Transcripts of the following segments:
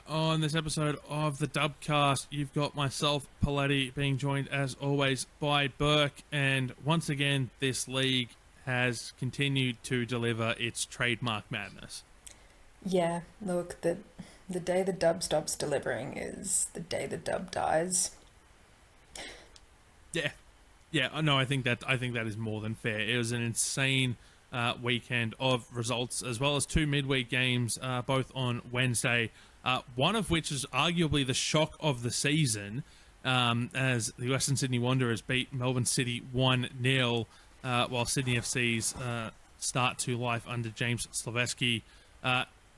On this episode of the Dubcast, you've got myself, Poletti, being joined as always by Burke, and once again, this league has continued to deliver its trademark madness. Yeah, look, the day the dub stops delivering is the day the dub dies. Yeah, yeah, no, I think that is more than fair. It was an insane weekend of results, as well as two midweek games, both on Wednesday. One of which is arguably the shock of the season, as the Western Sydney Wanderers beat Melbourne City 1-0, while Sydney FC's start to life under James Slaveski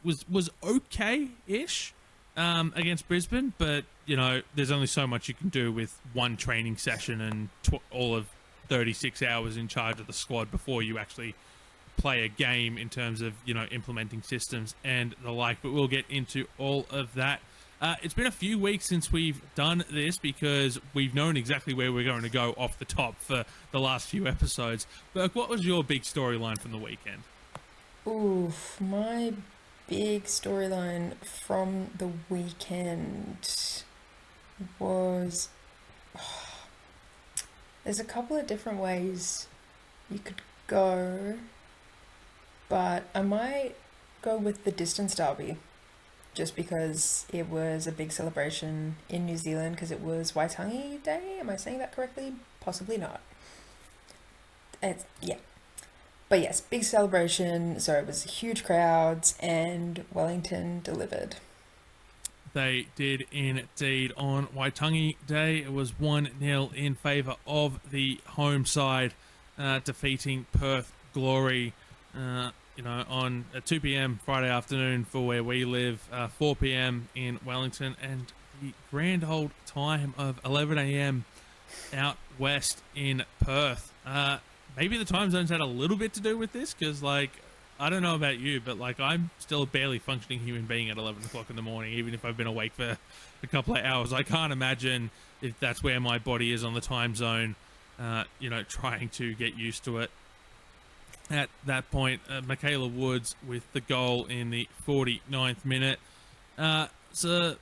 was okay-ish against Brisbane, but you know there's only so much you can do with one training session and all of 36 hours in charge of the squad before you actually play a game in terms of, you know, implementing systems and the like, but we'll get into all of that. It's been a few weeks since we've done this because we've known exactly where we're going to go off the top for the last few episodes. Burke, what was your big storyline from the weekend? Oof, my big storyline from the weekend was. There's a couple of different ways you could go, but I might go with the distance derby just because it was a big celebration in New Zealand because it was Waitangi Day. Am I saying that correctly? Possibly not. Yeah. But yes, big celebration. So it was huge crowds and Wellington delivered. They did indeed on Waitangi Day. It was 1-0 in favour of the home side, defeating Perth Glory. On 2 p.m. Friday afternoon for where we live, 4 p.m. in Wellington, and the grand old time of 11 a.m. out west in Perth. Maybe the time zones had a little bit to do with this, because, like, I don't know about you, but, like, I'm still a barely functioning human being at 11 o'clock in the morning, even if I've been awake for a couple of hours. I can't imagine if that's where my body is on the time zone, trying to get used to it. At that point, Michaela Woods with the goal in the 49th minute. So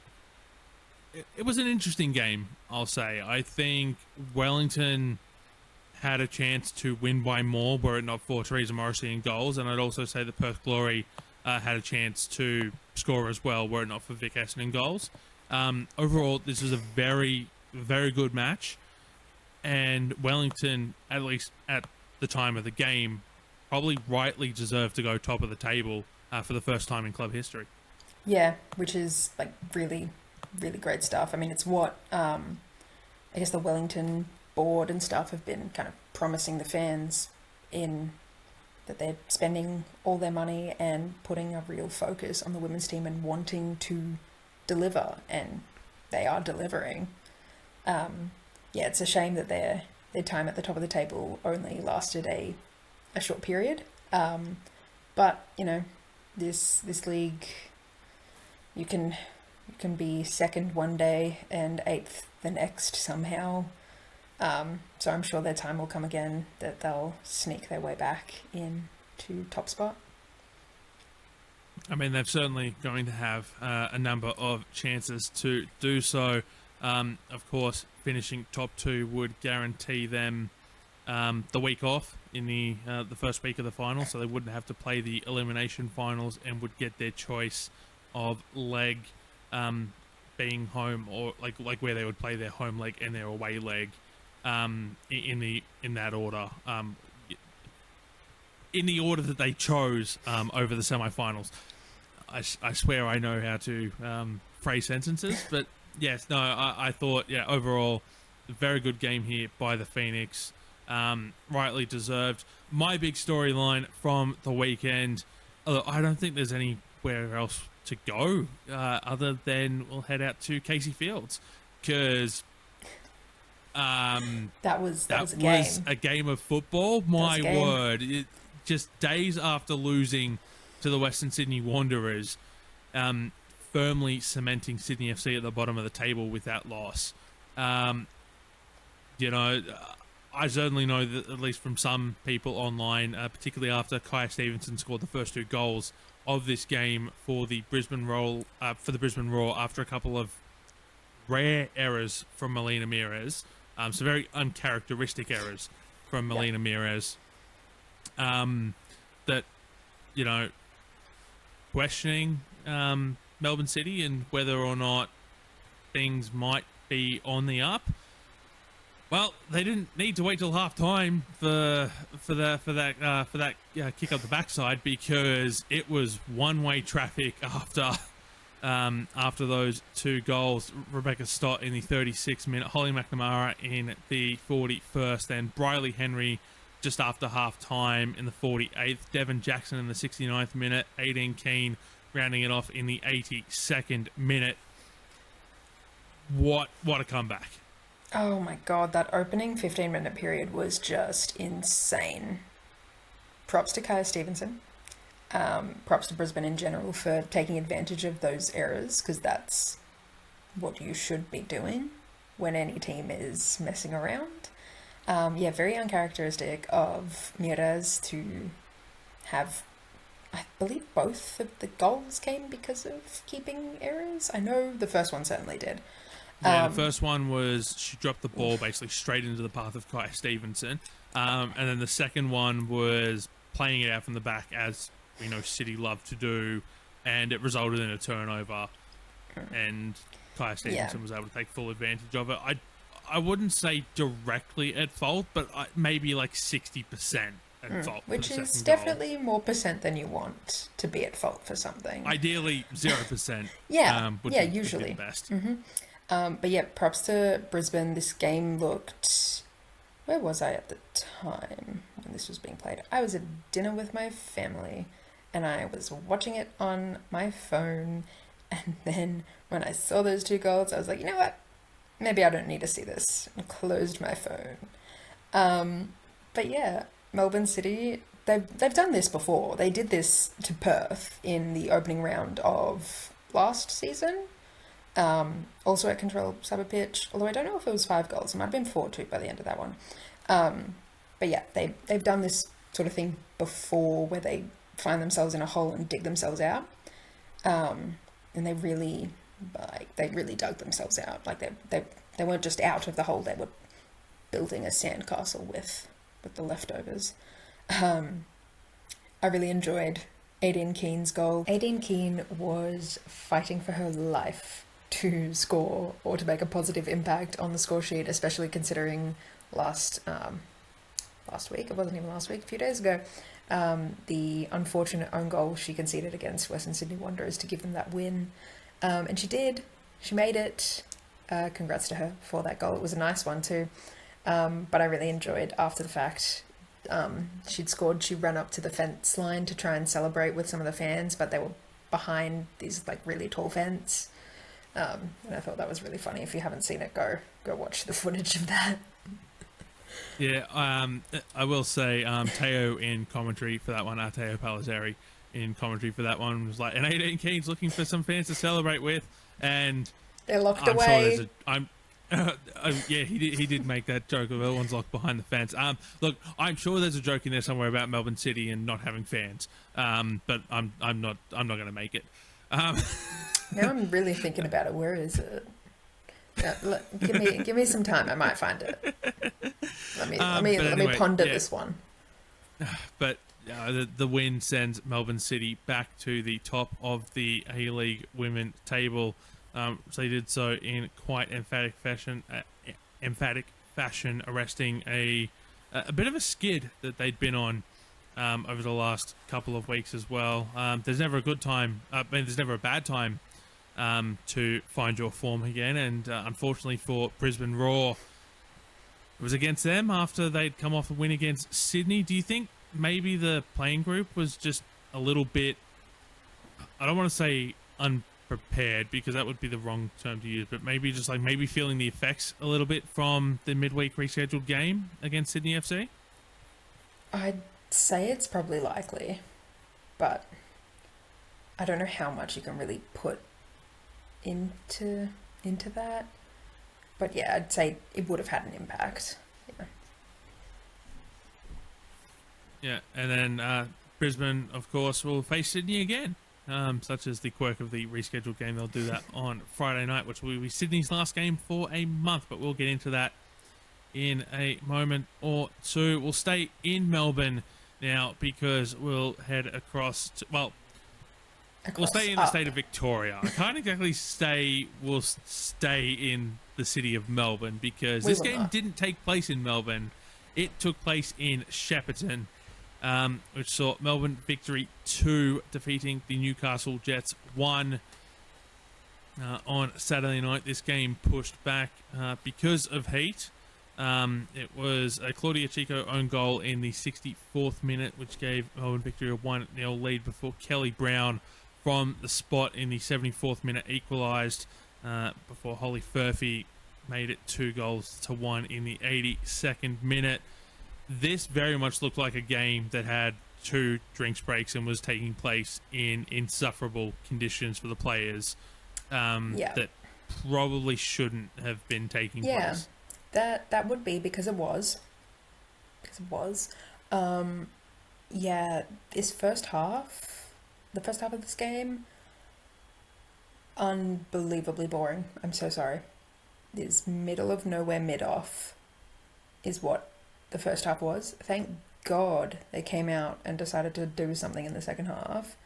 it was an interesting game, I'll say. I think Wellington had a chance to win by more were it not for Teresa Morrissey in goals, and I'd also say the Perth Glory had a chance to score as well were it not for Vic Essen in goals. Overall, this was a very, very good match, and Wellington, at least at the time of the game, probably rightly deserved to go top of the table for the first time in club history. Yeah, which is like really, really great stuff. I mean, it's what I guess the Wellington board and stuff have been kind of promising the fans in that they're spending all their money and putting a real focus on the women's team and wanting to deliver, and they are delivering. It's a shame that their time at the top of the table only lasted a short period, but you know, this league, you can be second one day and eighth the next somehow. So I'm sure their time will come again that they'll sneak their way back into top spot. I mean, they're certainly going to have a number of chances to do so. Of course, finishing top two would guarantee them the week off in the first week of the final, so they wouldn't have to play the elimination finals and would get their choice of leg being home, or like where they would play their home leg and their away leg in that order, in the order that they chose over the semi-finals. I swear I know how to phrase sentences, but yes, no, I thought, overall, a very good game here by the Phoenix. Rightly deserved. My big storyline from the weekend, I don't think there's anywhere else to go other than we'll head out to Casey Fields, because that was a game of football. My word, just days after losing to the Western Sydney Wanderers, firmly cementing Sydney FC at the bottom of the table with that loss. I certainly know that, at least from some people online, particularly after Kaya Stevenson scored the first two goals of this game for the Brisbane Roar after a couple of rare errors from Melina Mires, so very uncharacteristic errors from Melina Mires, that, you know, questioning Melbourne City and whether or not things might be on the up. Well, they didn't need to wait till half time for that kick up the backside, because it was one-way traffic after those two goals. Rebecca Stott in the 36th minute, Holly McNamara in the 41st, and Briley Henry just after half time in the 48th. Devon Jackson in the 69th minute, Aideen Keane rounding it off in the 82nd minute. What a comeback. Oh my god, that opening 15-minute period was just insane. Props to Kaya Stevenson. Props to Brisbane in general for taking advantage of those errors, because that's what you should be doing when any team is messing around. Very uncharacteristic of Mires to have, I believe both of the goals came because of keeping errors. I know the first one certainly did. Yeah, the first one was she dropped the ball basically straight into the path of Kaya Stevenson. And then the second one was playing it out from the back, as we know City love to do, and it resulted in a turnover. And Kaya Stevenson was able to take full advantage of it. I wouldn't say directly at fault, but maybe like 60% at fault. Which is definitely more percent than you want to be at fault for something. Ideally, 0%. Would be usually the best. But yeah, props to Brisbane. This game looked... Where was I at the time when this was being played? I was at dinner with my family, and I was watching it on my phone. And then when I saw those two goals, I was like, you know what? Maybe I don't need to see this. And closed my phone. But yeah, Melbourne City, they've done this before. They did this to Perth in the opening round of last season. Also at Control Suburb Pitch, although I don't know if it was 5 goals. It might have been 4-2 by the end of that one. But yeah, they've done this sort of thing before, where they find themselves in a hole and dig themselves out. And they really dug themselves out. Like they weren't just out of the hole, they were building a sandcastle with the leftovers. I really enjoyed Aideen Keane's goal. Aideen Keane was fighting for her life to score or to make a positive impact on the score sheet, especially considering last week, it wasn't even last week, a few days ago, the unfortunate own goal she conceded against Western Sydney Wanderers to give them that win. And she did. She made it. Congrats to her for that goal. It was a nice one too. But I really enjoyed, after the fact, she'd scored, she ran up to the fence line to try and celebrate with some of the fans, but they were behind these like really tall fence. And I thought that was really funny. If you haven't seen it, go watch the footage of that. Yeah, I will say, Teo in commentary for that one, Teo Palazzari in commentary for that one, was like, and Aideen Keane's looking for some fans to celebrate with, and they're locked away. He did make that joke of everyone's locked behind the fence. Look, I'm sure there's a joke in there somewhere about Melbourne City and not having fans. But I'm not going to make it. Now I'm really thinking about it. Where is it? Give me some time. I might find it. Let me ponder this one. But the win sends Melbourne City back to the top of the A-League women table. So they did so in quite emphatic fashion, arresting a bit of a skid that they'd been on over the last couple of weeks as well. There's never a good time. There's never a bad time to find your form again. And unfortunately for Brisbane Roar, it was against them after they'd come off a win against Sydney. Do you think maybe the playing group was just a little bit, I don't want to say unprepared, because that would be the wrong term to use, but maybe just like feeling the effects a little bit from the midweek rescheduled game against Sydney FC? I'd say it's probably likely, but I don't know how much you can really put into that. But yeah, I'd say it would have had an impact. Yeah, and then Brisbane, of course, will face Sydney again such as the quirk of the rescheduled game. They'll do that on Friday night, which will be Sydney's last game for a month, but we'll get into that in a moment or two. We'll stay in Melbourne now because we'll head across to, well, we'll stay in the state of Victoria. I can't exactly say we'll stay in the city of Melbourne because this game didn't take place in Melbourne. It took place in Shepparton, which saw Melbourne victory 2, defeating the Newcastle Jets 1 on Saturday night. This game pushed back because of heat. It was a Claudia Chico own goal in the 64th minute, which gave Melbourne victory a 1-0 lead before Kelly Brown from the spot in the 74th minute equalised before Holly Furphy made it 2-1 in the 82nd minute. This very much looked like a game that had 2 drinks breaks and was taking place in insufferable conditions for the players that probably shouldn't have been taking place. That would be because it was. This first half, the first half of this game, unbelievably boring. I'm so sorry. This middle of nowhere mid-off is what the first half was. Thank God they came out and decided to do something in the second half.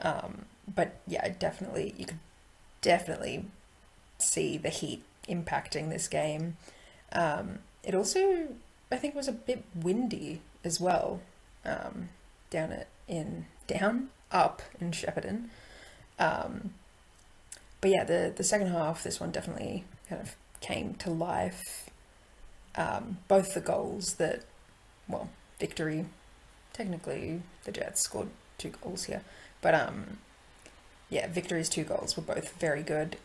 But yeah, definitely, you could definitely see the heat impacting this game. It also, I think, was a bit windy as well, up in Shepparton. But yeah, the second half, this one definitely kind of came to life. Both the goals that, victory, technically the Jets scored 2 goals here, but Victory's 2 goals were both very good.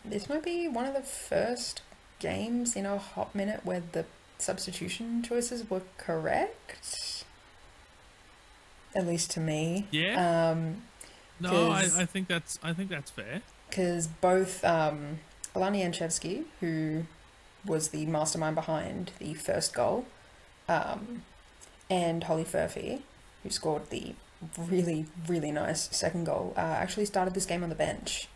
This might be one of the first games in a hot minute where the substitution choices were correct, at least to me. I think that's fair, because both Alana Yanchevsky, who was the mastermind behind the first goal, and Holly Furphy, who scored the really, really nice second goal, actually started this game on the bench.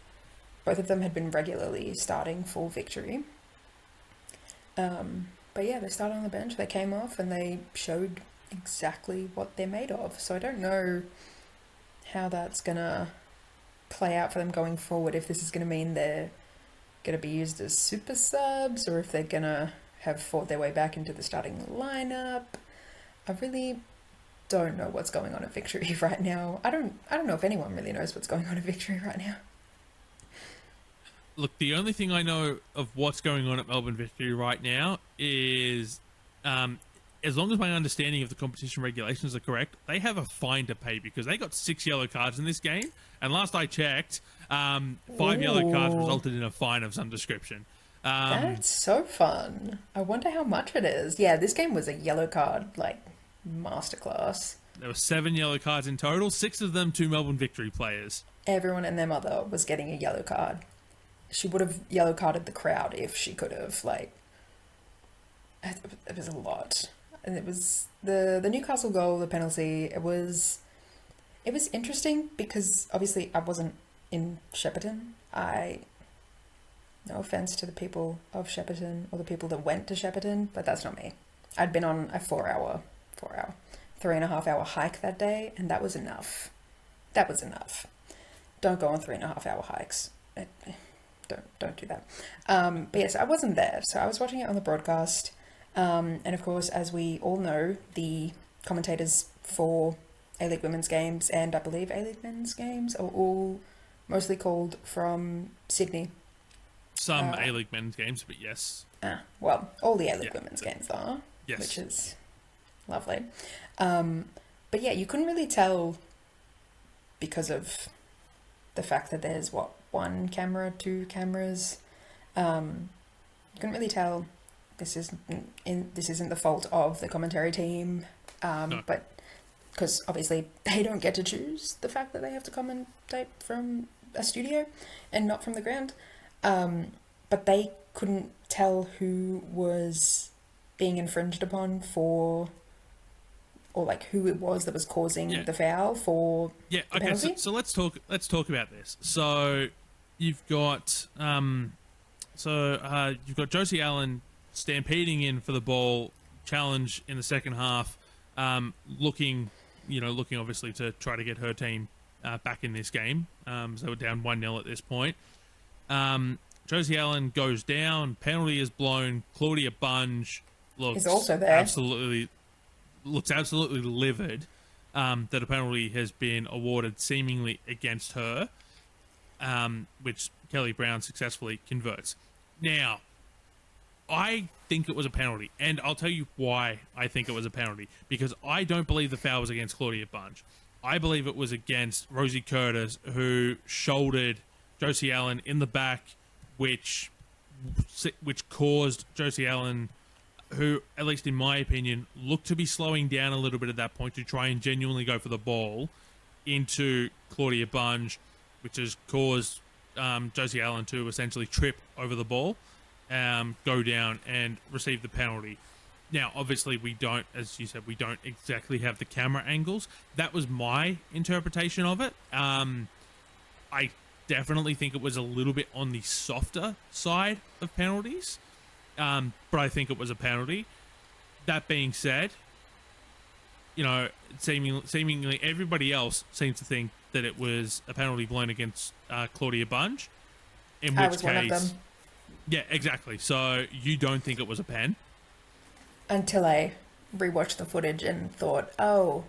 Both of them had been regularly starting for Victory. But yeah, they started on the bench, they came off, and they showed exactly what they're made of. So I don't know how that's gonna play out for them going forward, if this is gonna mean they're gonna be used as super subs, or if they're gonna have fought their way back into the starting lineup. I really don't know what's going on at Victory right now. I don't know if anyone really knows what's going on at Victory right now. Look, the only thing I know of what's going on at Melbourne Victory right now is, as long as my understanding of the competition regulations are correct, they have a fine to pay because they got 6 yellow cards in this game. And last I checked, 5 yellow cards resulted in a fine of some description. That's so fun. I wonder how much it is. Yeah, this game was a yellow card, masterclass. There were 7 yellow cards in total, 6 of them to Melbourne Victory players. Everyone and their mother was getting a yellow card. She would have yellow carded the crowd if she could have, it was a lot. And it was the Newcastle goal, the penalty, it was interesting because obviously I wasn't in Shepparton. No offense to the people of Shepparton or the people that went to Shepparton, but that's not me. I'd been on a 3.5 hour hike that day, and that was enough. Don't go on 3.5 hour hikes. Don't do that. But yes, I wasn't there, so I was watching it on the broadcast. And of course, as we all know, the commentators for A-League Women's Games and I believe A-League Men's Games are all mostly called from Sydney. Some A-League Men's Games, but yes. All the A-League Women's Games are, yes, which is lovely. But yeah, you couldn't really tell because of the fact that there's, 1 camera, 2 cameras. You couldn't really tell. This isn't the fault of the commentary team, No. But because obviously they don't get to choose the fact that they have to commentate from a studio and not from the ground. But they couldn't tell who was being infringed upon for or like who it was that was causing Yeah. the foul for Yeah. the Okay. penalty? So let's talk about this. So you've got you've got Josie Allen stampeding in for the ball challenge in the second half, looking obviously to try to get her team back in this game. So we're down 1-0 at this point. Josie Allen goes down. Penalty is blown. Claudia Bunge Is also there. Looks absolutely livid that a penalty has been awarded seemingly against her, which Kelly Brown successfully converts. Now, I think it was a penalty, and I'll tell you why I think it was a penalty. Because I don't believe the foul was against Claudia Bunge. I believe it was against Rosie Curtis, who shouldered Josie Allen in the back, which caused Josie Allen, who, at least in my opinion, looked to be slowing down a little bit at that point to try and genuinely go for the ball, into Claudia Bunge, which has caused Josie Allen to essentially trip over the ball, go down and receive the penalty. Now, obviously, we don't, as you said, we don't exactly have the camera angles. That was my interpretation of it. I definitely think it was a little bit on the softer side of penalties, but I think it was a penalty. That being said, seemingly everybody else seems to think that it was a penalty blown against Claudia Bunge. In which case, one of them. Yeah, exactly. So you don't think it was a pen? Until I rewatched the footage and thought, oh,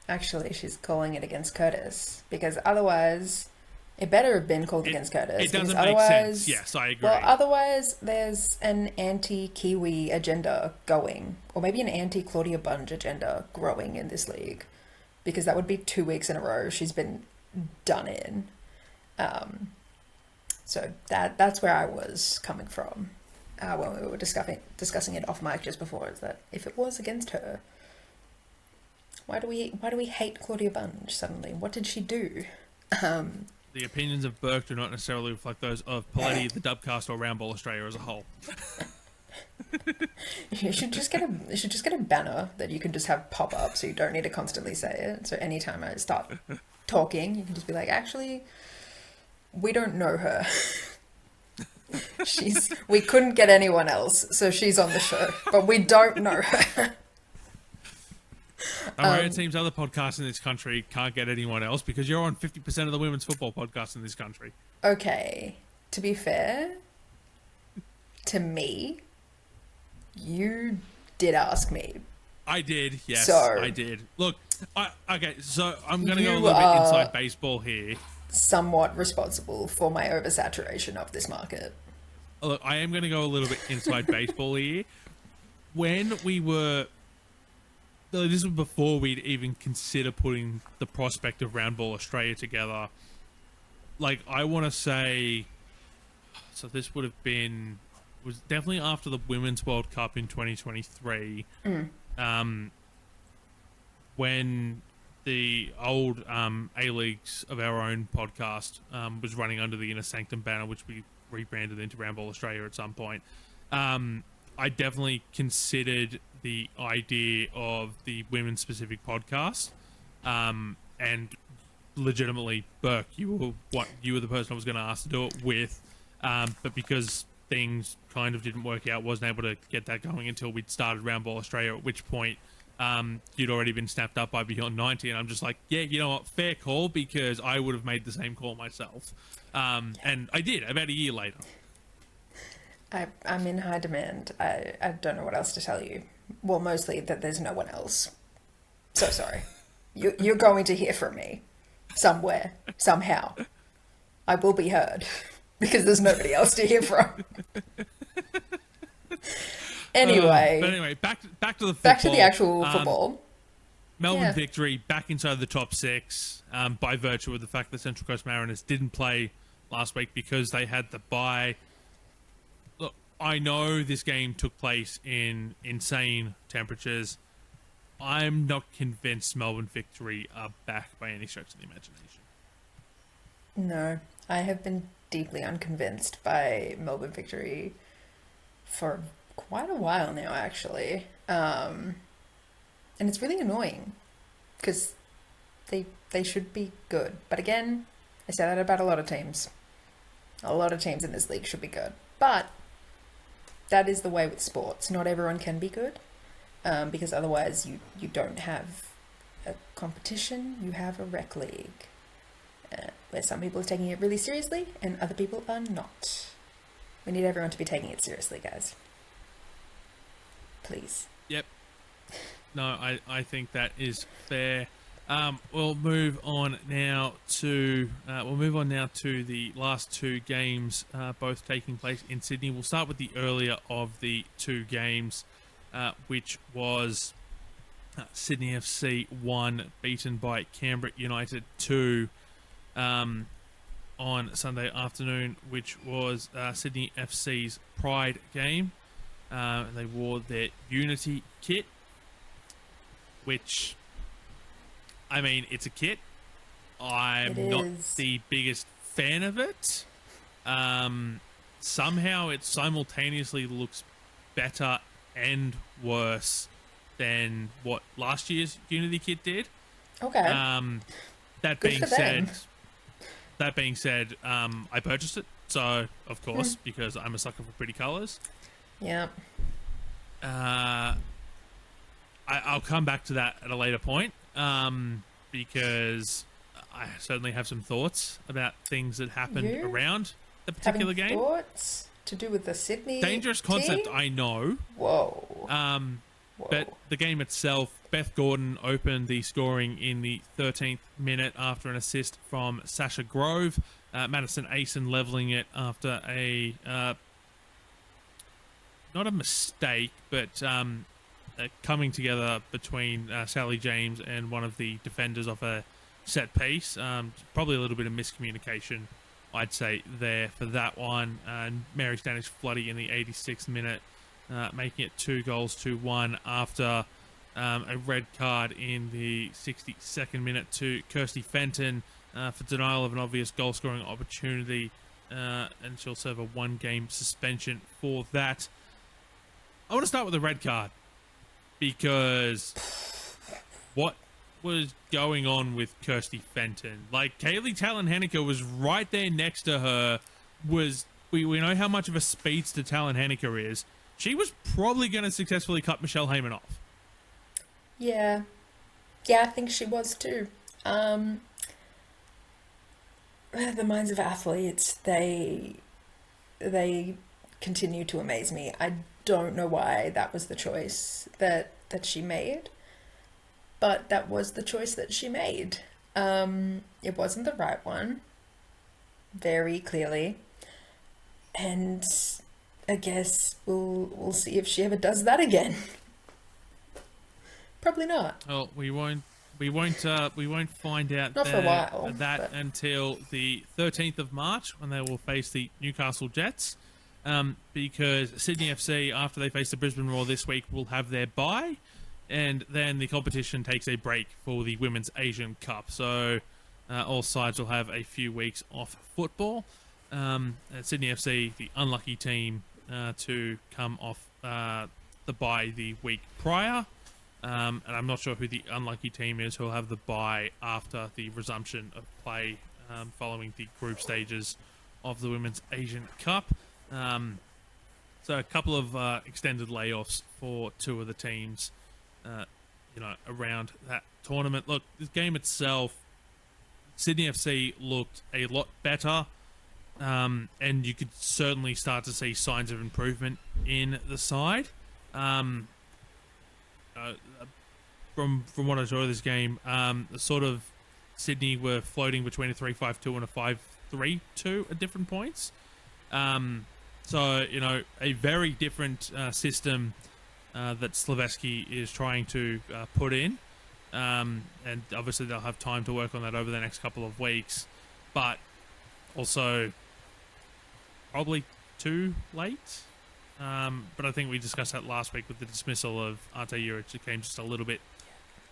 actually she's calling it against Curtis, because otherwise it better have been called against Curtis. It doesn't make sense. Yes, I agree. Well, otherwise there's an anti-Kiwi agenda going, or maybe an anti-Claudia Bunge agenda growing in this league, because that would be 2 weeks in a row she's been done in. So that's where I was coming from when we were discussing it off mic just before, is that if it was against her, why do we hate Claudia Bunge suddenly? What did she do? The opinions of Burke do not necessarily reflect those of Poletti, the Dubcast, or Roundball Australia as a whole. You should just get a banner that you can just have pop up, so you don't need to constantly say it. So anytime I start talking, you can just be like, actually, we don't know her. We couldn't get anyone else, so she's on the show, but we don't know her. It seems other podcasts in this country can't get anyone else because you're on 50% of the women's football podcasts in this country. Okay, to be fair, to me, you did ask me. I did, yes, so, I did. Look, okay, so I'm going to go a little bit inside baseball here. Somewhat responsible for my oversaturation of this market. Look, I am going to go a little bit inside baseball here. When we were... This was before we'd even consider putting the prospect of Roundball Australia together. Like, I want to say... So this would have been... It was definitely after the Women's World Cup in 2023. When the old A-Leagues of Our Own podcast was running under the Inner Sanctum banner, which we rebranded into Roundball Australia at some point. I definitely considered the idea of the women-specific podcast, and legitimately, Burke, you were the person I was going to ask to do it with, but because things kind of didn't work out, wasn't able to get that going until we'd started Roundball Australia, at which point you'd already been snapped up by Beyond 90, and I'm just like, yeah, you know what, fair call, because I would have made the same call myself, and I did about a year later. I'm in high demand. I don't know what else to tell you. Well, mostly that there's no one else. So sorry. You're going to hear from me. Somewhere. Somehow. I will be heard. Because there's nobody else to hear from. Anyway. But anyway, back to the football. Back to the actual football. Melbourne victory, back inside the top six, by virtue of the fact that Central Coast Mariners didn't play last week because they had the bye. Look, I know this game took place in insane temperatures. I'm not convinced Melbourne victory are back by any stretch of the imagination. No, I have been deeply unconvinced by Melbourne victory for quite a while now, actually. And it's really annoying because they should be good. But again, I say that about a lot of teams. A lot of teams in this league should be good. But that is the way with sports. Not everyone can be good, because otherwise you don't have a competition, you have a rec league, where some people are taking it really seriously and other people are not. We need everyone to be taking it seriously, guys. Please. Yep. No, I think that is fair. We'll move on now to the last two games, both taking place in Sydney. We'll start with the earlier of the two games, which was Sydney FC 1, beaten by Canberra United 2 on Sunday afternoon, which was Sydney FC's Pride game. They wore their Unity kit, which, I mean, it's a kit. I'm not the biggest fan of it. Somehow it simultaneously looks better and worse than what last year's Unity kit did. Okay. That being said, I purchased it, so of course, because I'm a sucker for pretty colours. Yeah. I'll come back to that at a later point, because I certainly have some thoughts about things that happened around the particular game. Thoughts to do with the Sydney dangerous concept, team? I know. Whoa. But the game itself, Beth Gordon opened the scoring in the 13th minute after an assist from Sasha Grove. Madison Asen levelling it after a not a mistake, but coming together between Sally James and one of the defenders of a set piece. Probably a little bit of miscommunication, I'd say, there for that one. Mary Standish-Floody in the 86th minute, making it 2-1 after a red card in the 62nd minute to Kirsty Fenton for denial of an obvious goal-scoring opportunity, and she'll serve a one-game suspension for that. I want to start with the red card, because what was going on with Kirsty Fenton? Like, Kaylee Talon-Henniker was right there next to her. We know how much of a speedster Talon-Henniker is. She was probably going to successfully cut Michelle Heyman off. Yeah. Yeah, I think she was too. The minds of athletes, they continue to amaze me. I don't know why that was the choice that she made, but that was the choice that she made. It wasn't the right one, very clearly, and I guess we'll see if she ever does that again. Probably not. Well, we won't find out not for a while, until the 13th of March, when they will face the Newcastle Jets. Because Sydney FC, after they face the Brisbane Roar this week, will have their bye, and then the competition takes a break for the Women's Asian Cup. So all sides will have a few weeks off football. Sydney FC, the unlucky team to come off the bye the week prior. And I'm not sure who the unlucky team is who will have the bye after the resumption of play following the group stages of the Women's Asian Cup. So a couple of extended layoffs for two of the teams, around that tournament. Look, this game itself, Sydney FC looked a lot better, and you could certainly start to see signs of improvement in the side. From what I saw of this game, the sort of Sydney were floating between a 3-5-2 and a 5-3-2 at different points. So, a very different system that Slaveski is trying to put in. And obviously they'll have time to work on that over the next couple of weeks. But also probably too late. But I think we discussed that last week with the dismissal of Arte Juric. It came just a little bit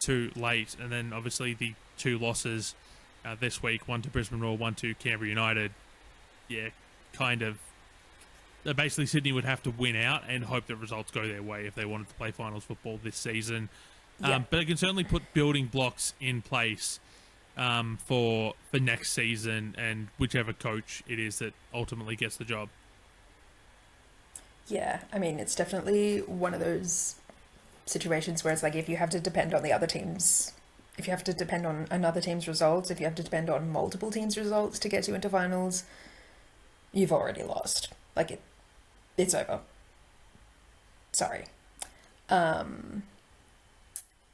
too late. And then obviously the two losses this week, one to Brisbane Roar, one to Canberra United. Yeah, kind of. Basically, Sydney would have to win out and hope that results go their way if they wanted to play finals football this season. Yeah. But it can certainly put building blocks in place for next season and whichever coach it is that ultimately gets the job. Yeah, I mean, it's definitely one of those situations where it's like if you have to depend on the other teams, if you have to depend on another team's results, if you have to depend on multiple teams' results to get you into finals, you've already lost. Like it's over. Sorry.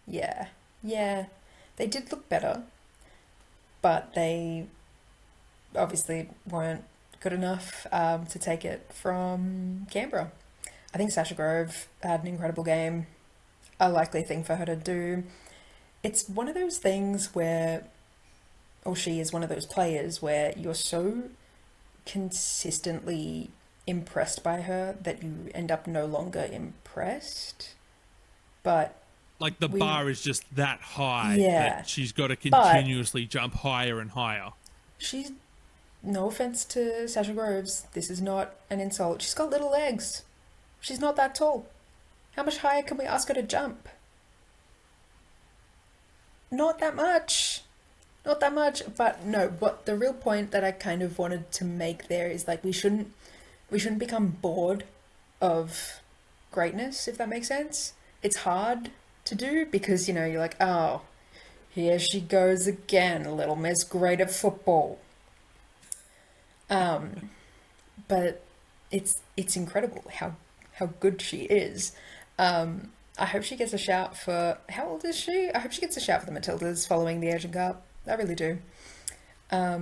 Yeah. Yeah. They did look better, but they obviously weren't good enough to take it from Canberra. I think Sasha Grove had an incredible game. A likely thing for her to do. It's one of those things where, or she is one of those players where you're so consistently impressed by her that you end up no longer impressed. But like the bar is just that high that she's got to continuously jump higher and higher. She's, no offense to Sasha Groves, this is not an insult. She's got little legs. She's not that tall. How much higher can we ask her to jump? Not that much. Not that much. But no, what the real point that I kind of wanted to make there is like we shouldn't become bored of greatness, if that makes sense. It's hard to do because, you know, you're like, oh, here she goes again, Little Miss Great at football. But it's incredible how good she is. I hope she gets a shout for... How old is she? I hope she gets a shout for the Matildas following the Asian Cup. I really do. I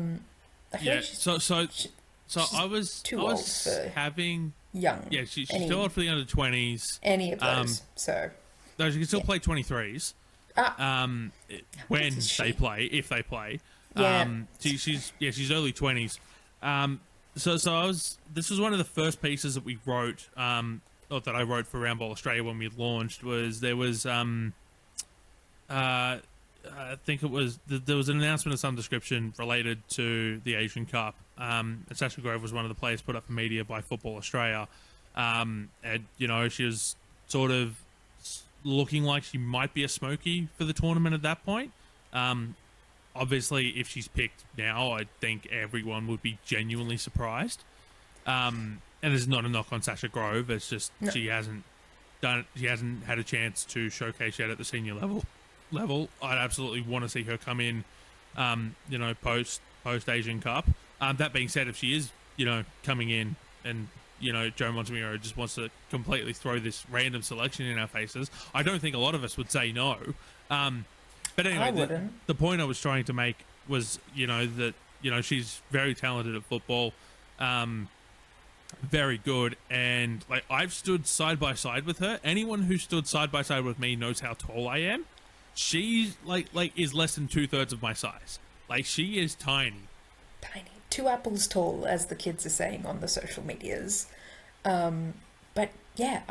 feel like so I was having young. Yeah, she's still out for the under-20s. Any of those. Though she can still play 23s. When they play, if they play. Yeah. She's early 20s. This was one of the first pieces that we wrote, or that I wrote for Round Ball Australia when we launched, was there was I think it was there was an announcement of some description related to the Asian Cup. And Sasha Grove was one of the players put up for media by Football Australia, and you know, she was sort of looking like she might be a smoky for the tournament at that point. Obviously, if she's picked now, I think everyone would be genuinely surprised. And it's not a knock on Sasha Grove. It's just she hasn't had a chance to showcase yet at the senior level. I'd absolutely want to see her come in, you know, post Asian Cup. That being said, if she is, you know, coming in and, you know, Joe Montemiro just wants to completely throw this random selection in our faces, I don't think a lot of us would say no. But anyway, the point I was trying to make was, you know, that, you know, she's very talented at football, very good, and like I've stood side by side with her. Anyone who stood side by side with me knows how tall I am. She's like is less than 2/3 of my size. Like, she is tiny. Tiny. 2 apples tall, as the kids are saying on the social medias. But yeah,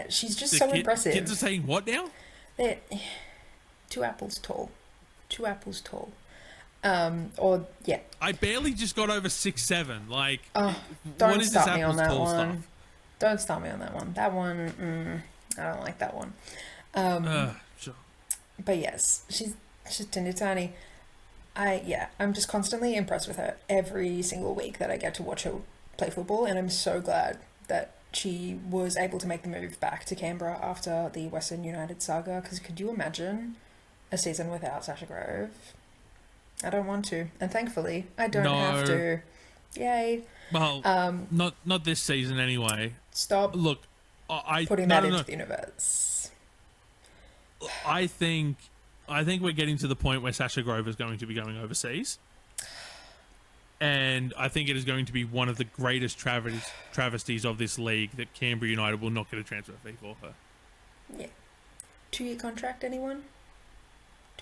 she's just so impressive. Kids are saying what now? They're 2 apples tall. 2 apples tall. I barely just got over 6'7". Like, don't start me on that one. Don't start me on that one. That one, I don't like that one. Sure. But yes, she's tiny. I'm just constantly impressed with her every single week that I get to watch her play football, and I'm so glad that she was able to make the move back to Canberra after the Western United saga, because could you imagine a season without Sasha Grove? I don't want to, and thankfully I don't have to. Yay. Well, not this season anyway. Stop. Look, putting that into the universe. I think we're getting to the point where Sasha Grove is going to be going overseas, and I think it is going to be one of the greatest travesties of this league that Canberra United will not get a transfer fee for her. Yeah. 2-year contract, anyone?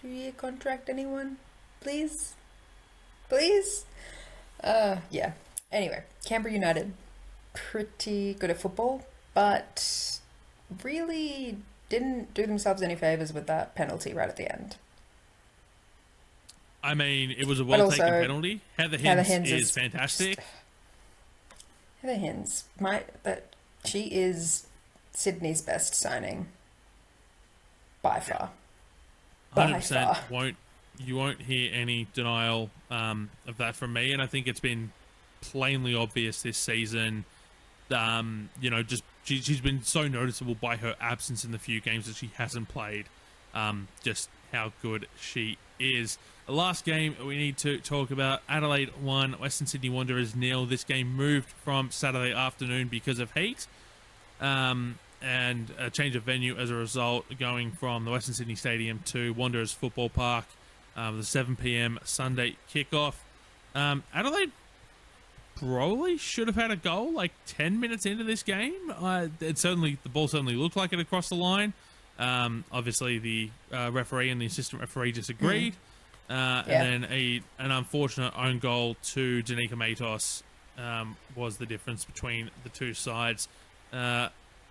2-year contract, anyone? Please? Yeah. Anyway, Canberra United, pretty good at football, but really didn't do themselves any favours with that penalty right at the end. I mean, it was a well-taken penalty. Heather Hinds is fantastic. Heather Hinds, she is Sydney's best signing. by far. By 100% far. you won't hear any denial of that from me, and I think it's been plainly obvious this season. Just she's been so noticeable by her absence in the few games that she hasn't played. Just how good she is. The last game we need to talk about: Adelaide 1, Western Sydney Wanderers 0. This game moved from Saturday afternoon because of heat. And a change of venue as a result, going from the Western Sydney Stadium to Wanderers Football Park, the 7 p.m. Sunday kickoff. Adelaide probably should have had a goal like 10 minutes into this game. The ball certainly looked like it across the line. Obviously, the referee and the assistant referee disagreed. And then an unfortunate own goal to Danica Matos was the difference between the two sides.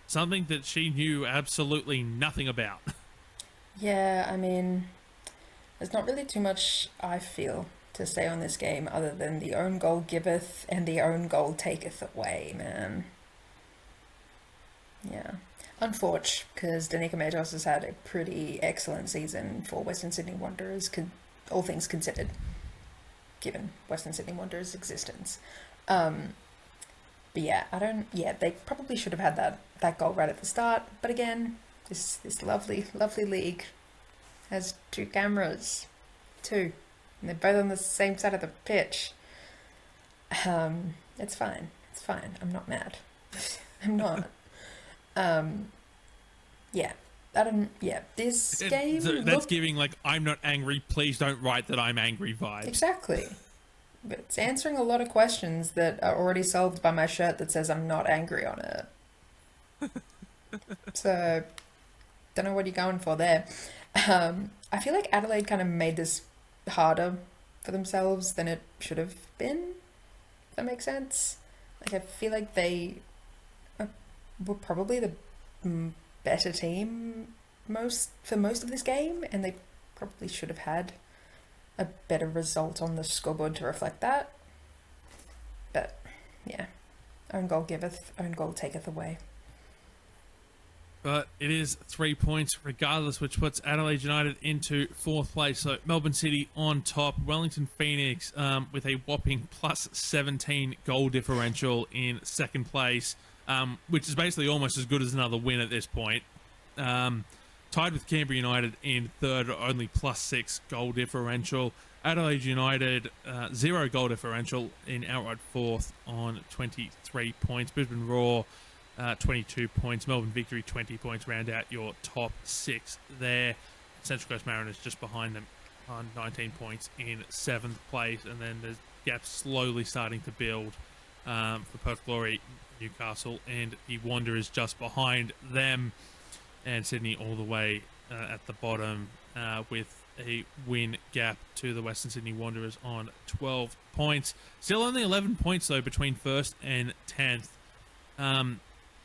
Something that she knew absolutely nothing about. Yeah, I mean, there's not really too much, I feel, to say on this game other than the own goal giveth and the own goal taketh away, man. Yeah. Unfortunate, because Danica Matos has had a pretty excellent season for Western Sydney Wanderers, all things considered, given Western Sydney Wanderers' existence. But yeah, they probably should have had that goal right at the start. But again, this lovely league has two cameras, and they're both on the same side of the pitch. It's fine. I'm not mad. I'm not. This game. That's giving like I'm not angry. Please don't write that I'm angry vibes. Exactly. But it's answering a lot of questions that are already solved by my shirt that says I'm not angry on it. So, don't know what you're going for there. I feel like Adelaide kind of made this harder for themselves than it should have been, if that makes sense. Like, I feel like they were probably the better team for most of this game, and they probably should have had a better result on the scoreboard to reflect that. But yeah, own goal giveth, own goal taketh away. But it is 3 points regardless, which puts Adelaide United into fourth place. So Melbourne City on top, Wellington Phoenix with a whopping plus 17 goal differential in second place, which is basically almost as good as another win at this point. Tied with Canberra United in third, only plus 6 goal differential. Adelaide United, 0 goal differential in outright fourth on 23 points. Brisbane Roar, 22 points. Melbourne Victory, 20 points. Round out your top 6 there. Central Coast Mariners just behind them on 19 points in 7th place. And then the gap slowly starting to build for Perth Glory, Newcastle, and the Wanderers just behind them. And Sydney all the way at the bottom with a win gap to the Western Sydney Wanderers on 12 points. Still only 11 points, though, between first and 10th.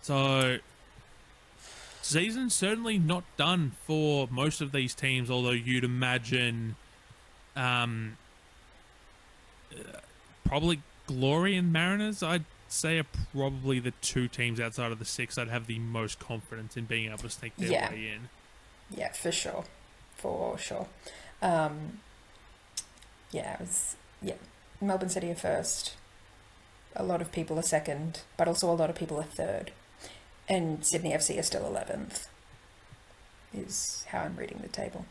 So, season's certainly not done for most of these teams, although you'd imagine probably Glory and Mariners, I'd say, are probably the two teams outside of the 6 I'd have the most confidence in being able to sneak their way in. Yeah, for sure. Melbourne City are first. A lot of people are second, but also a lot of people are third. And Sydney FC are still 11th, is how I'm reading the table.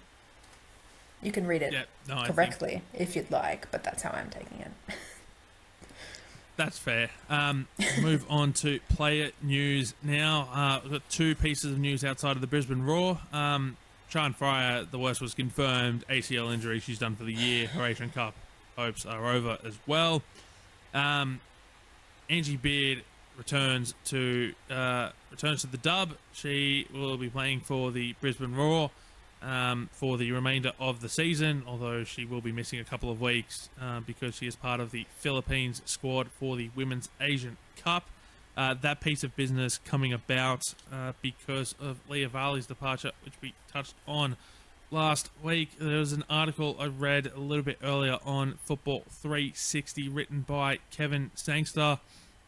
You can read it correctly if you'd like, but that's how I'm taking it. That's fair. Move on to player news now. We've got 2 pieces of news outside of the Brisbane Roar. Sian Fryer, the worst was confirmed. ACL injury, she's done for the year. Her Asian Cup hopes are over as well. Angie Beard returns to the Dub. She will be playing for the Brisbane Roar for the remainder of the season, although she will be missing a couple of weeks because she is part of the Philippines squad for the Women's Asian Cup. That piece of business coming about because of Leah Varley's departure, which we touched on last week. There was an article I read a little bit earlier on Football 360 written by Kevin Sangster,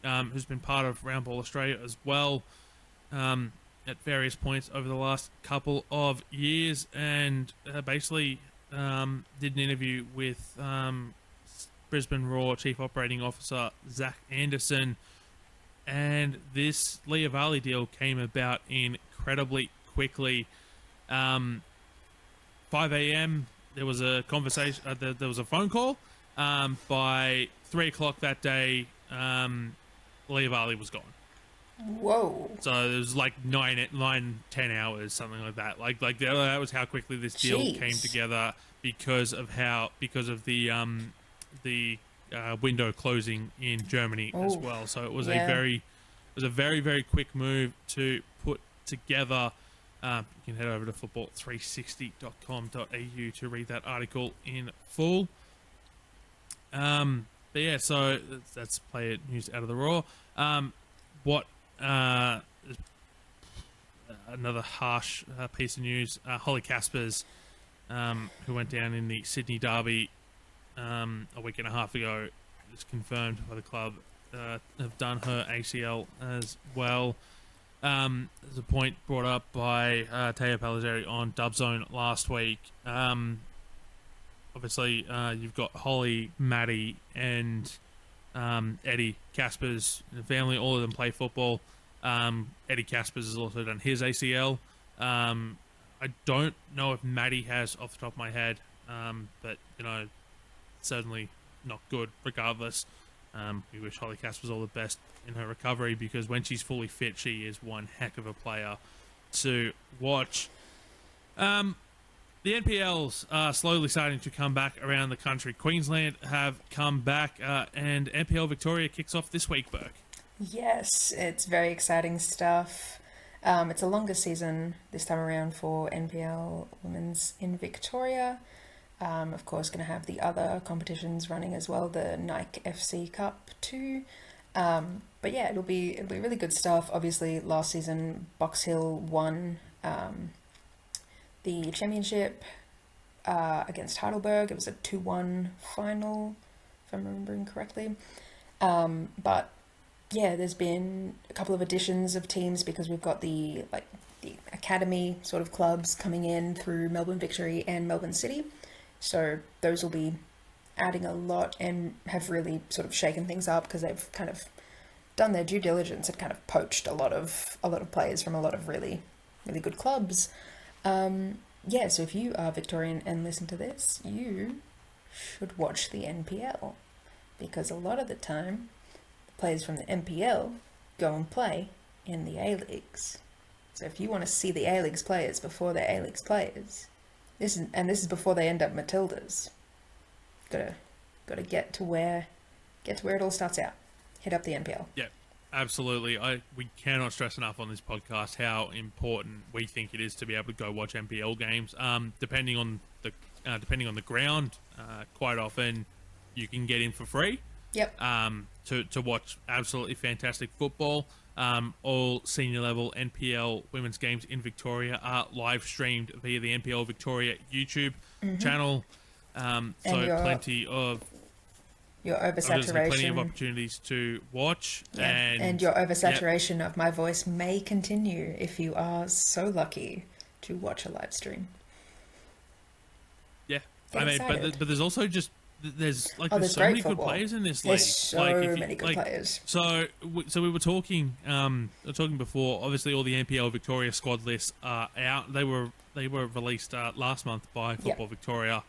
who's been part of Roundball Australia as well. at various points over the last couple of years, and basically did an interview with Brisbane Roar Chief Operating Officer Zach Anderson, and this Leavali deal came about incredibly quickly. 5 a.m. there was a conversation. There was a phone call. By 3 o'clock that day, Leavali was gone. Whoa. So it was like 10 hours, something like that. Like that was how quickly this deal came together because of the window closing in Germany as well. So it was a very very quick move to put together. You can head over to football360.com.au to read that article in full. But yeah, so that's player news out of the Raw. Another harsh piece of news. Holly Caspers, who went down in the Sydney Derby a week and a half ago, is confirmed by the club have done her ACL as well. There's a point brought up by Teo Palazeri on Dubzone last week. Obviously, you've got Holly, Maddie, and Eddie Caspers in the family. All of them play football. Eddie Caspers has also done his ACL. I don't know if Maddie has off the top of my head, but certainly not good regardless. We wish Holly Caspers all the best in her recovery, because when she's fully fit, she is one heck of a player to watch. The NPLs are slowly starting to come back around the country. Queensland have come back, and NPL Victoria kicks off this week, Burke. Yes, it's very exciting stuff. It's a longer season this time around for NPL Women's in Victoria. Of course, going to have the other competitions running as well, the Nike FC Cup too. But yeah, it'll be really good stuff. Obviously, last season Box Hill won the championship against Heidelberg. It was a 2-1 final, if I'm remembering correctly. But yeah, there's been a couple of additions of teams, because we've got the academy sort of clubs coming in through Melbourne Victory and Melbourne City. So those will be adding a lot and have really sort of shaken things up, because they've kind of done their due diligence and kind of poached a lot of players from a lot of really, really good clubs. Yeah, so if you are Victorian and listen to this, you should watch the NPL, because a lot of the time, the players from the NPL go and play in the A-Leagues. So if you want to see the A-Leagues players before they're A-Leagues players, this is before they end up Matildas. Gotta get to where it all starts out. Hit up the NPL. Yeah, absolutely. We cannot stress enough on this podcast how important we think it is to be able to go watch NPL games. Depending on the ground, quite often you can get in for free. Yep. To watch absolutely fantastic football. All senior level NPL women's games in Victoria are live streamed via the NPL Victoria YouTube channel. So plenty of opportunities to watch. Yeah. And your oversaturation of my voice may continue if you are so lucky to watch a live stream. Yeah. But there's also just there's so many good players in this league. There's so many good players. So we were talking before. Obviously, all the NPL Victoria squad lists are out. They were released last month by Football Victoria,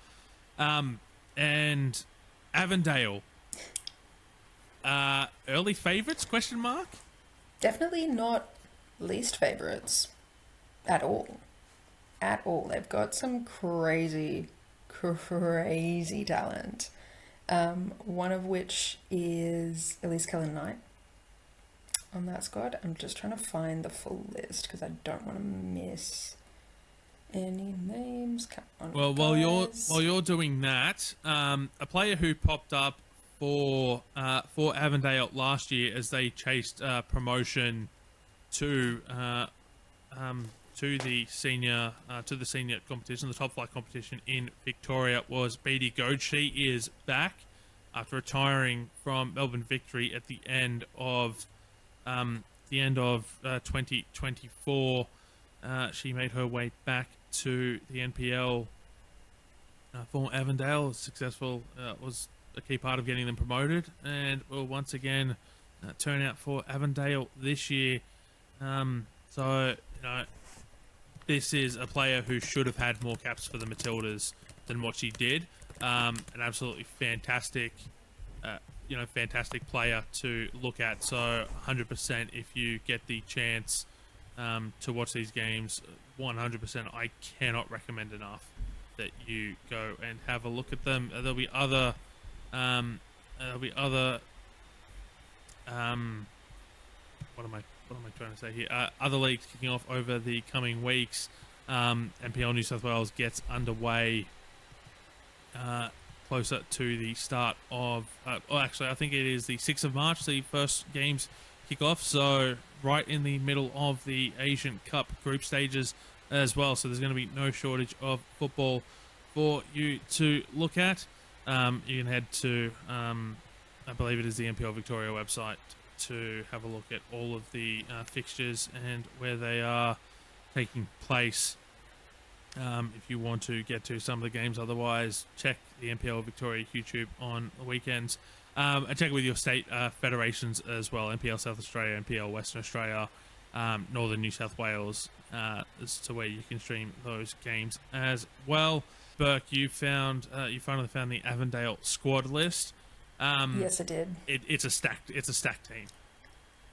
and Avondale. Early favourites? ? Definitely not least favourites at all. They've got some crazy talent. One of which is Elise Cullen-Knight on that squad. I'm just trying to find the full list because I don't want to miss any names. Come on, well, while you're doing that, a player who popped up for Avondale last year as they chased promotion to the senior competition, the top flight competition in Victoria, was Beatty Goad. She is back after retiring from Melbourne Victory at the end of the end of 2024, she made her way back to the NPL. For Avondale, successful, was a key part of getting them promoted, and will once again turn out for Avondale this year. So, this is a player who should have had more caps for the Matildas than what she did. An absolutely fantastic, fantastic player to look at. So 100% if you get the chance to watch these games, 100% I cannot recommend enough that you go and have a look at them. There'll be other what am I trying to say here? Other leagues kicking off over the coming weeks. NPL New South Wales gets underway closer to the start of... actually, I think it is the 6th of March, the first games kick off. So right in the middle of the Asian Cup group stages as well. So there's going to be no shortage of football for you to look at. You can head to, I believe it is the NPL Victoria website, to have a look at all of the fixtures and where they are taking place. If you want to get to some of the games, otherwise check the NPL Victoria YouTube on the weekends, and check with your state federations as well. NPL South Australia, NPL Western Australia, Northern New South Wales, as to where you can stream those games as well. Burke, you finally found the Avondale squad list. Yes, I did. It's a stacked team.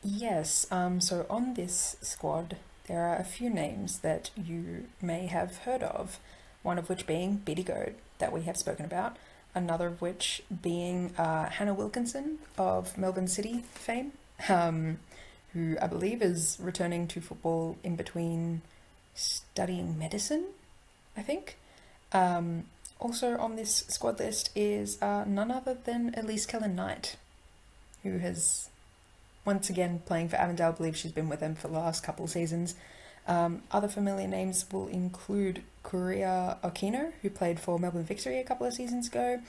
Yes. So on this squad, there are a few names that you may have heard of. One of which being Biddy Goat, that we have spoken about. Another of which being Hannah Wilkinson of Melbourne City fame, who I believe is returning to football in between studying medicine, I think. Also on this squad list is none other than Elise Kellen-Knight, who has once again playing for Avondale. I believe she's been with them for the last couple of seasons. Other familiar names will include Kuria Okino, who played for Melbourne Victory a couple of seasons ago.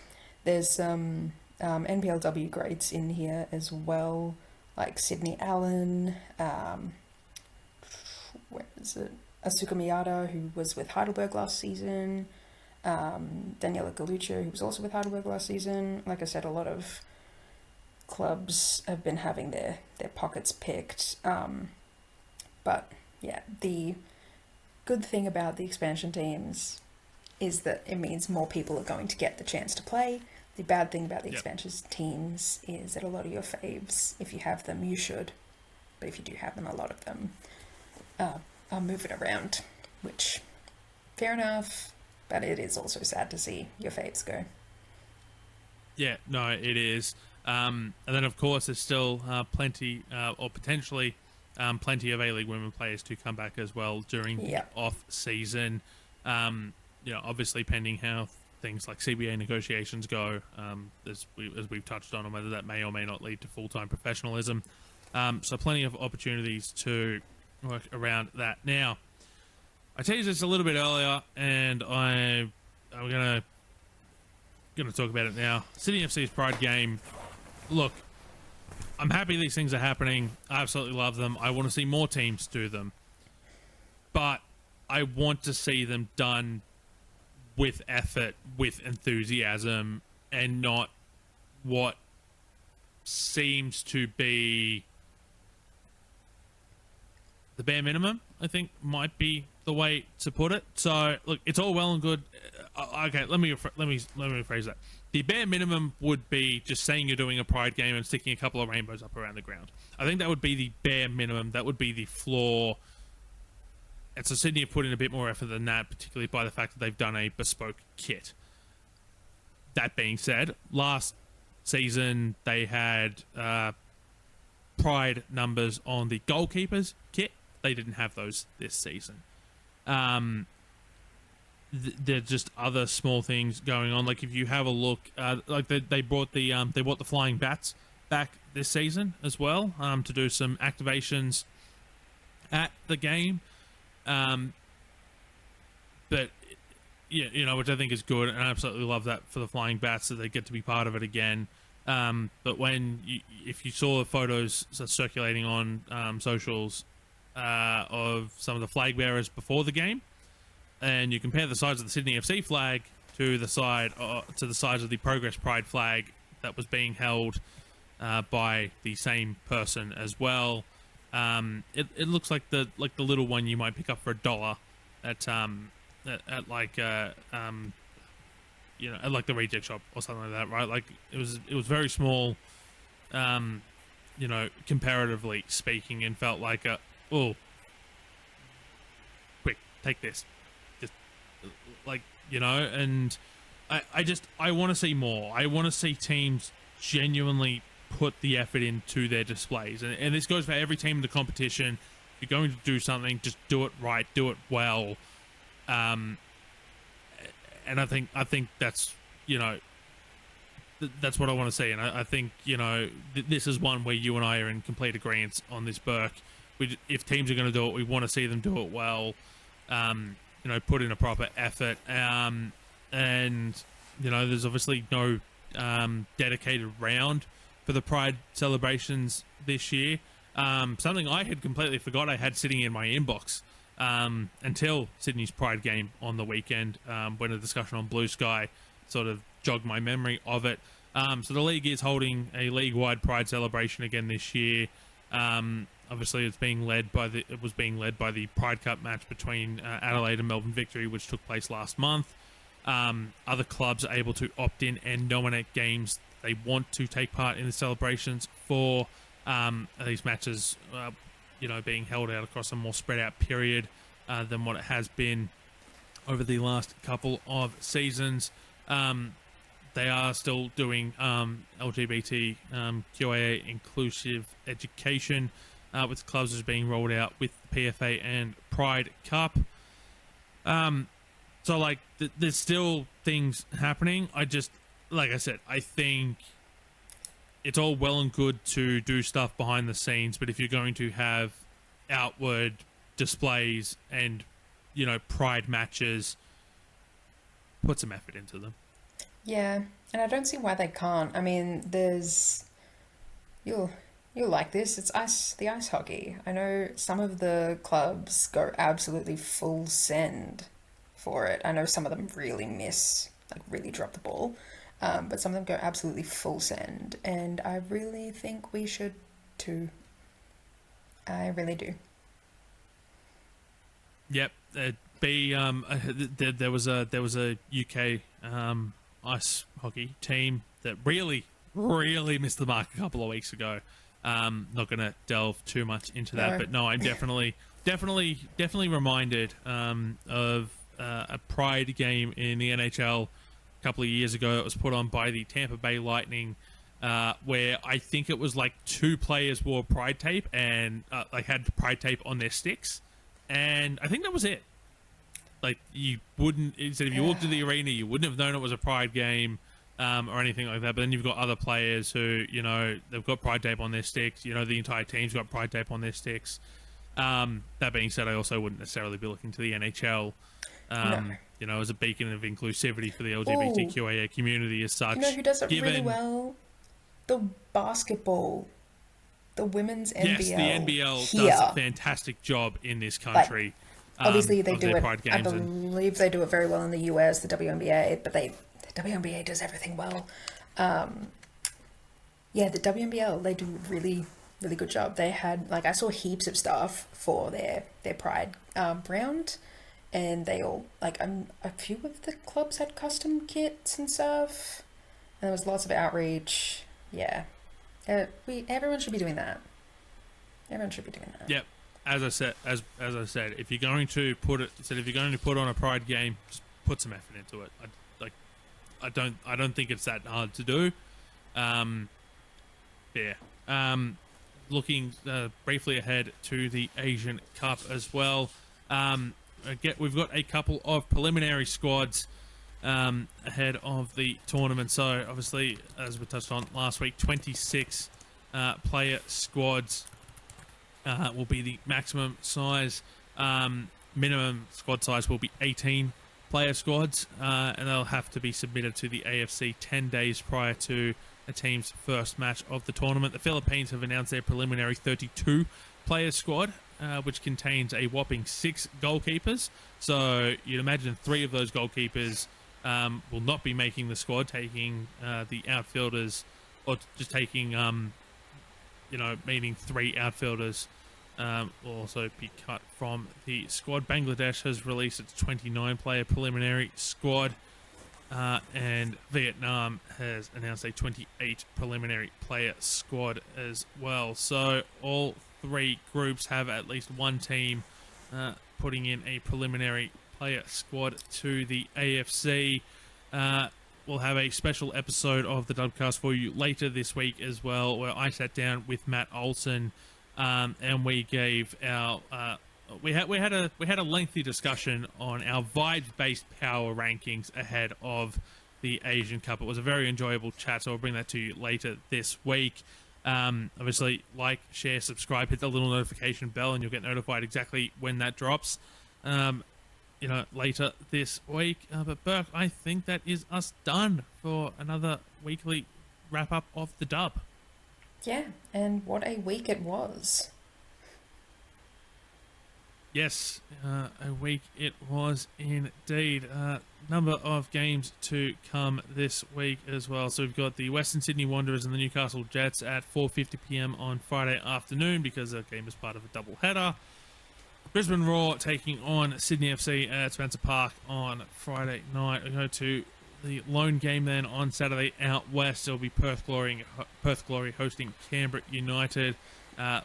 There's some NPLW greats in here as well, like Sydney Allen, where is it? Asuka Miyata, who was with Heidelberg last season. Daniela Galuccio, who was also with Heidelberg last season. Like I said, a lot of clubs have been having their pockets picked. But yeah, the good thing about the expansion teams is that it means more people are going to get the chance to play. The bad thing about the expansion teams is that a lot of your faves, if you have them, you should. But if you do have them, a lot of them are moving around, which, fair enough. But it is also sad to see your faves go. Yeah, no, it is. And then, of course, there's still plenty, or potentially plenty of A-League women players to come back as well during the off-season. Obviously pending how things like CBA negotiations go, as we've touched on whether that may or may not lead to full-time professionalism. So plenty of opportunities to work around that. Now, I teased this a little bit earlier, and I'm gonna talk about it now. Sydney FC's Pride game. Look, I'm happy these things are happening. I absolutely love them. I want to see more teams do them, but I want to see them done with effort, with enthusiasm, and not what seems to be the bare minimum, I think might be the way to put it. So look, it's all well and good. Okay, let me rephrase that. The bare minimum would be just saying you're doing a Pride game and sticking a couple of rainbows up around the ground. I think that would be the bare minimum. That would be the floor. And so Sydney have put in a bit more effort than that, particularly by the fact that they've done a bespoke kit. That being said, last season they had Pride numbers on the goalkeepers kit. They didn't have those this season. There's just other small things going on. Like if you have a look, like they brought the flying bats back this season as well, to do some activations at the game. But yeah, which I think is good, and I absolutely love that for the flying bats, that they get to be part of it again. But if you saw the photos circulating on socials of some of the flag bearers before the game, and you compare the size of the Sydney FC flag to the size of the Progress Pride flag that was being held by the same person as well, it looks like the little one you might pick up for $1 at like at like the reject shop or something like that, right? Like it was very small, comparatively speaking, and felt like quick, take this, just like, and I want to see more. I want to see teams genuinely put the effort into their displays, and this goes for every team in the competition. If you're going to do something, just do it right, do it well. And I think that's that's what I want to see, and I think this is one where you and I are in complete agreement on this, Burke. If teams are going to do it, we want to see them do it well. Put in a proper effort, and there's obviously no dedicated round for the Pride celebrations this year. Something I had completely forgot I had sitting in my inbox until Sydney's Pride game on the weekend, when a discussion on Blue Sky sort of jogged my memory of it. So the league is holding a league-wide Pride celebration again this year. Obviously, it was being led by the Pride Cup match between Adelaide and Melbourne Victory, which took place last month. Other clubs are able to opt in and nominate games they want to take part in the celebrations for these matches, being held out across a more spread out period than what it has been over the last couple of seasons. They are still doing LGBT QAA inclusive education with clubs as being rolled out with PFA and Pride Cup. So like there's still things happening. Like I said, I think it's all well and good to do stuff behind the scenes, but if you're going to have outward displays and Pride matches, put some effort into them. Yeah, and I don't see why they can't. I mean, you'll like this. It's the ice hockey. I know some of the clubs go absolutely full send for it. I know some of them really really drop the ball, but some of them go absolutely full send, and I really think we should too. I really do. Yep. There was a UK ice hockey team that really missed the mark a couple of weeks ago. Not going to delve too much into that, but no, I'm definitely reminded of a Pride game in the NHL a couple of years ago. It was put on by the Tampa Bay Lightning, where I think it was like 2 players wore Pride tape and had Pride tape on their sticks, and I think that was it. Like, you wouldn't, instead if you walked to the arena, you wouldn't have known it was a Pride game or anything like that. But then you've got other players who, they've got Pride tape on their sticks. The entire team's got Pride tape on their sticks. That being said, I also wouldn't necessarily be looking to the NHL, as a beacon of inclusivity for the LGBTQIA community as such. Who does it really well? The basketball. The women's NBL. Yes, the NBL does a fantastic job in this country. Obviously, they do it. I believe they do it very well in the US, the WNBA, but the WNBA does everything well. The WNBL, they do really, really good job. They had, I saw heaps of stuff for their Pride round, and they all, a few of the clubs had custom kits and stuff, and there was lots of outreach. Yeah. Everyone should be doing that. Everyone should be doing that. Yep. As I said, if you're going to put on a Pride game, just put some effort into it. I don't think it's that hard to do. Looking briefly ahead to the Asian Cup as well. We've got a couple of preliminary squads ahead of the tournament. So obviously, as we touched on last week, 26 player squads will be the maximum size. Minimum squad size will be 18 player squads, and they'll have to be submitted to the AFC 10 days prior to a team's first match of the tournament. The Philippines have announced their preliminary 32-player squad, which contains a whopping 6 goalkeepers. So you'd imagine 3 of those goalkeepers will not be making the squad, taking the outfielders, or just taking, meaning 3 outfielders will also be cut from the squad. Bangladesh has released its 29-player preliminary squad, and Vietnam has announced a 28 preliminary player squad as well. So all 3 groups have at least one team putting in a preliminary player squad to the AFC. We'll have a special episode of the Dubcast for you later this week as well, where I sat down with Matt Olson, and we gave our we had a lengthy discussion on our vibes-based power rankings ahead of the Asian Cup. It was a very enjoyable chat, so I'll bring that to you later this week. Obviously, like, share, subscribe, hit the little notification bell, and you'll get notified exactly when that drops. Later this week. But Burke, I think that is us done for another weekly wrap-up of the Dub. Yeah, and what a week it was. Yes, a week it was indeed. Number of games to come this week as well. So we've got the Western Sydney Wanderers and the Newcastle Jets at 4:50 p.m. on Friday afternoon, because the game is part of a double header. Brisbane Roar taking on Sydney FC at Spencer Park on Friday night. We go to the lone game then on Saturday out west. It'll be Perth Glory hosting Canberra United.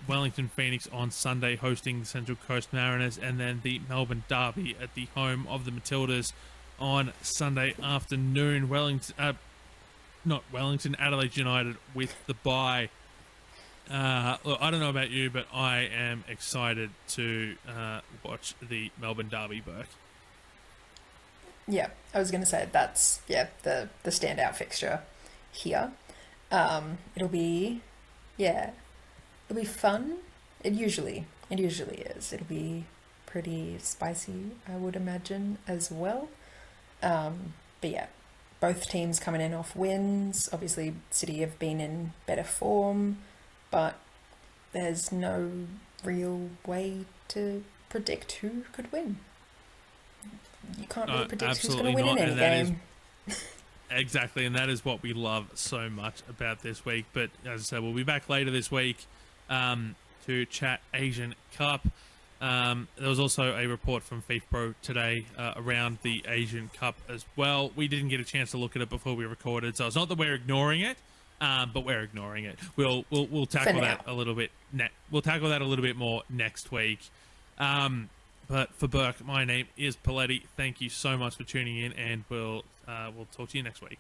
Wellington Phoenix on Sunday hosting the Central Coast Mariners, and then the Melbourne Derby at the home of the Matildas on Sunday afternoon. Adelaide United with the bye. Look, I don't know about you, but I am excited to watch the Melbourne Derby, Burke. Yeah, I was going to say that's the standout fixture here. It'll be fun. It usually is. It'll be pretty spicy, I would imagine, as well. But yeah, both teams coming in off wins. Obviously, City have been in better form, but there's no real way to predict who could win. You can't really predict who's going to win in any game. Exactly, and that is what we love so much about this week. But as I said, we'll be back later this week to chat Asian Cup. There was also a report from FIFPro today around the Asian Cup as well. We didn't get a chance to look at it before we recorded, so it's not that we're ignoring it, but we're ignoring it. We'll tackle that a little bit. We'll tackle that a little bit more next week. But for Burke, my name is Poletti. Thank you so much for tuning in, and we'll talk to you next week.